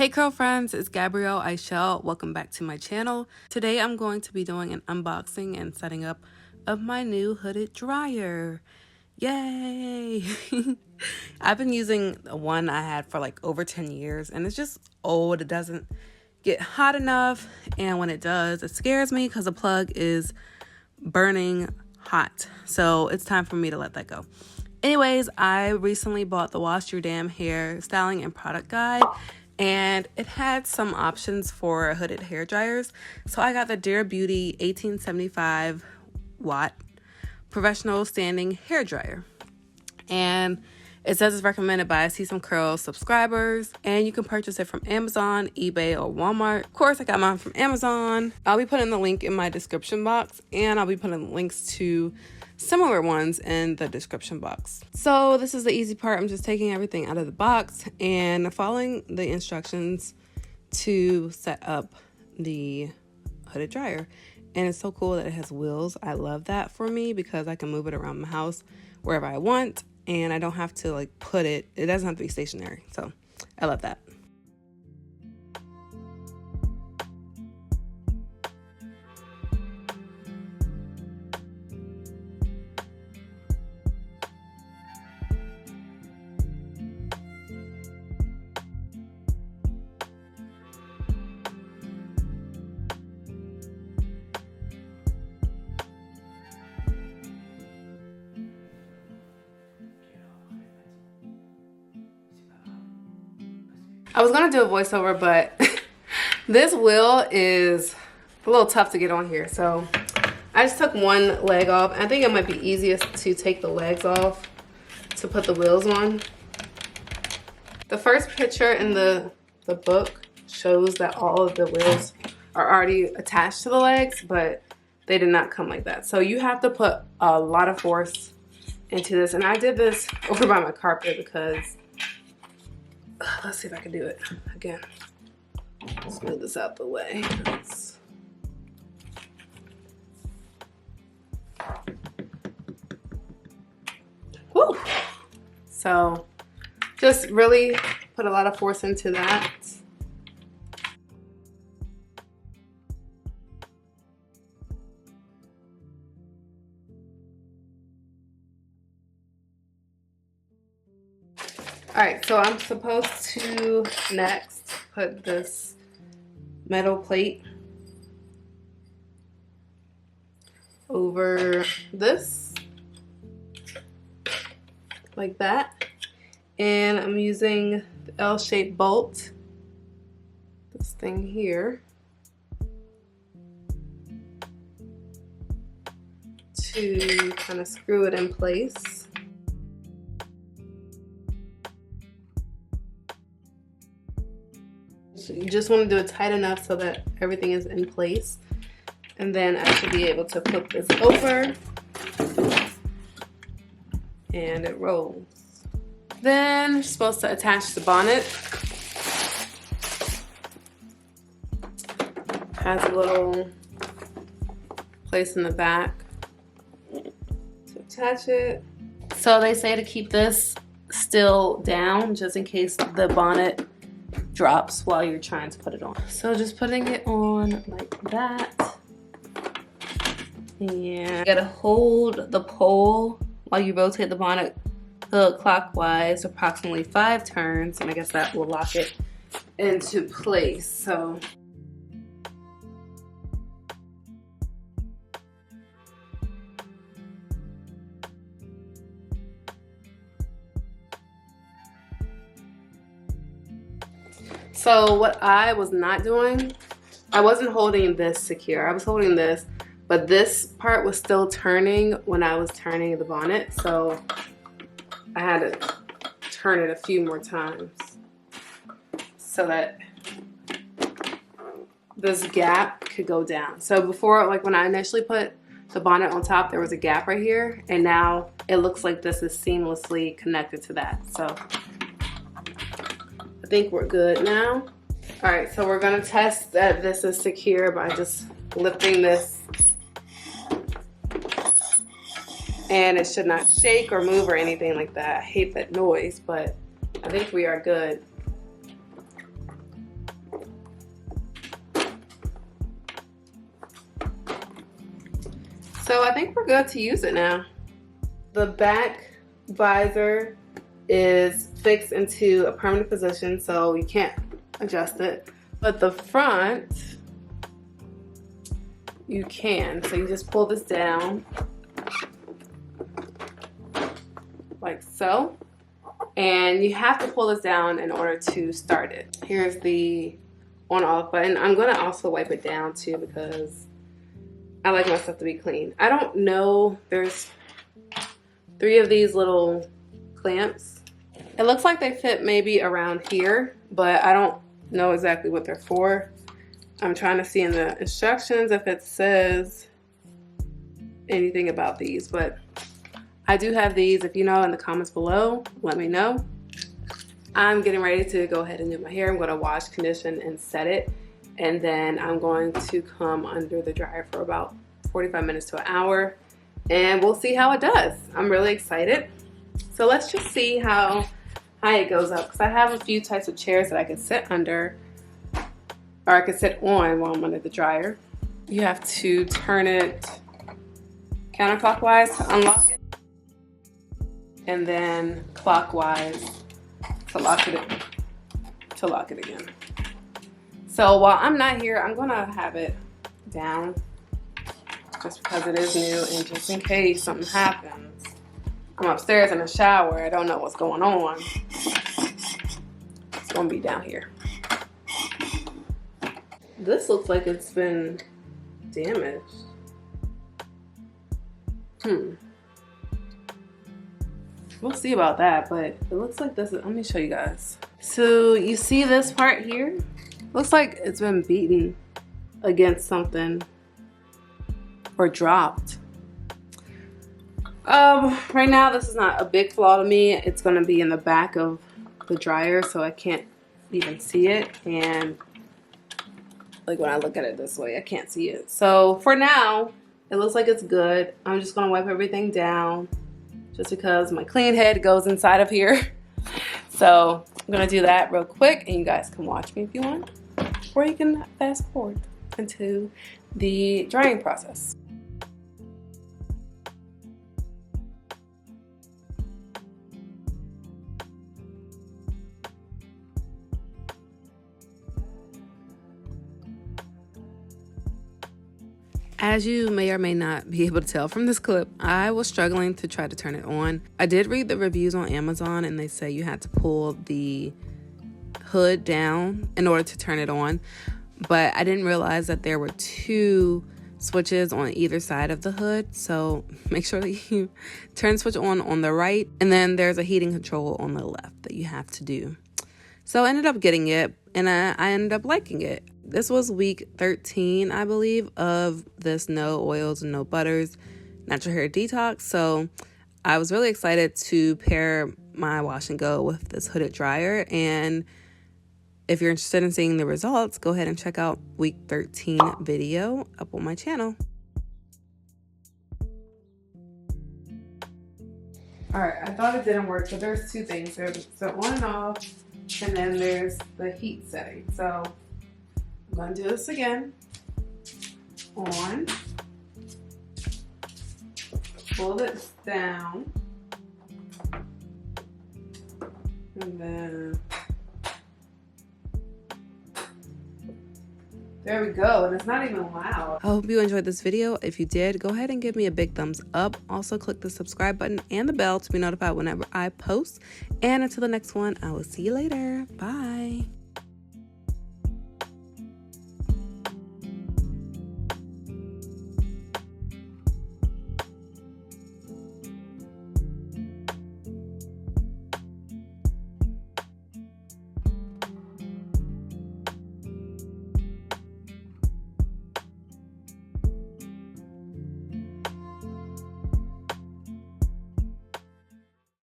Hey curl friends, it's Gabrielle Ishell. Welcome back to my channel. Today I'm going to be doing an unboxing and setting up of my new hooded dryer. Yay! I've been using one I had for like over 10 years and it's just old. It doesn't get hot enough, and when it does, it scares me because the plug is burning hot. So it's time for me to let that go. Anyways, I recently bought the Wash Your Damn Hair Styling and Product Guide, and it had some options for hooded hair dryers. So I got the Dear Beauty 1875 watt professional standing hair dryer. And it says it's recommended by See Some Curls subscribers, and you can purchase it from Amazon, eBay, or Walmart. Of course, I got mine from Amazon. I'll be putting the link in my description box, and I'll be putting links to similar ones in the description box. So this is the easy part. I'm just taking everything out of the box and following the instructions to set up the hooded dryer. And it's so cool that it has wheels. I love that for me because I can move it around my house wherever I want, and I don't have to like it doesn't have to be stationary. So I love that. I was gonna do a voiceover, but this wheel is a little tough to get on here. So I just took one leg off. I think it might be easiest to take the legs off to put the wheels on. The first picture in the book shows that all of the wheels are already attached to the legs, but they did not come like that. So you have to put a lot of force into this. And I did this over by my carpet because let's see if I can do it again. Let's move this out the way. Woo! So just really put a lot of force into that. All right, so I'm supposed to next put this metal plate over this, like that. And I'm using the L-shaped bolt, this thing here, to kind of screw it in place. You just want to do it tight enough so that everything is in place. And then I should be able to flip this over and it rolls. Then you're supposed to attach the bonnet. Has a little place in the back to attach it. So they say to keep this still down just in case the bonnet drops while you're trying to put it on. So just putting it on like that, and you gotta hold the pole while you rotate the bonnet clockwise approximately 5 turns, and I guess that will lock it into place. So what I was not doing, I wasn't holding this secure. I was holding this, but this part was still turning when I was turning the bonnet. So I had to turn it a few more times so that this gap could go down. So before, like when I initially put the bonnet on top, there was a gap right here, and now it looks like this is seamlessly connected to that. So I think we're good now. All right, so we're gonna test that this is secure by just lifting this, and it should not shake or move or anything like that. I hate that noise, but I think we are good. So I think we're good to use it now. The back visor is fixed into a permanent position, so you can't adjust it. But the front, you can. So you just pull this down like so. And you have to pull this down in order to start it. Here's the on-off button. I'm gonna also wipe it down too because I like my stuff to be clean. I don't know, there's 3 of these little clamps. It looks like they fit maybe around here, but I don't know exactly what they're for. I'm trying to see in the instructions if it says anything about these, but I do have these. If you know in the comments below, let me know. I'm getting ready to go ahead and do my hair. I'm going to wash, condition, and set it. And then I'm going to come under the dryer for about 45 minutes to an hour. And we'll see how it does. I'm really excited. So let's just see how high it goes up. Because I have a few types of chairs that I can sit under. Or I can sit on while I'm under the dryer. You have to turn it counterclockwise to unlock it. And then clockwise to lock it again. So while I'm not here, I'm gonna have it down just because it is new and just in case something happens. I'm upstairs in the shower, I don't know what's going on. It's gonna be down here. This looks like it's been damaged. We'll see about that, but it looks like this is, let me show you guys. So you see this part here? Looks like it's been beaten against something or dropped. Right now this is not a big flaw to me. It's gonna be in the back of the dryer, so I can't even see it. And like when I look at it this way, I can't see it. So for now, it looks like it's good. I'm just gonna wipe everything down just because my clean head goes inside of here. So I'm gonna do that real quick and you guys can watch me if you want, or you can fast forward into the drying process. As you may or may not be able to tell from this clip, I was struggling to try to turn it on. I did read the reviews on Amazon and they say you had to pull the hood down in order to turn it on, but I didn't realize that there were 2 switches on either side of the hood. So make sure that you turn the switch on the right, and then there's a heating control on the left that you have to do. So I ended up getting it and I ended up liking it. This was week 13, I believe, of this no oils and no butters natural hair detox. So I was really excited to pair my wash and go with this hooded dryer. And if you're interested in seeing the results, go ahead and check out week 13 video up on my channel. All right, I thought it didn't work, but there's 2 things. There's the on and off, and then there's the heat setting. So I'm going to do this again. On. Pull it down. And then there we go. And it's not even loud. I hope you enjoyed this video. If you did, go ahead and give me a big thumbs up. Also click the subscribe button and the bell to be notified whenever I post. And until the next one, I will see you later. Bye.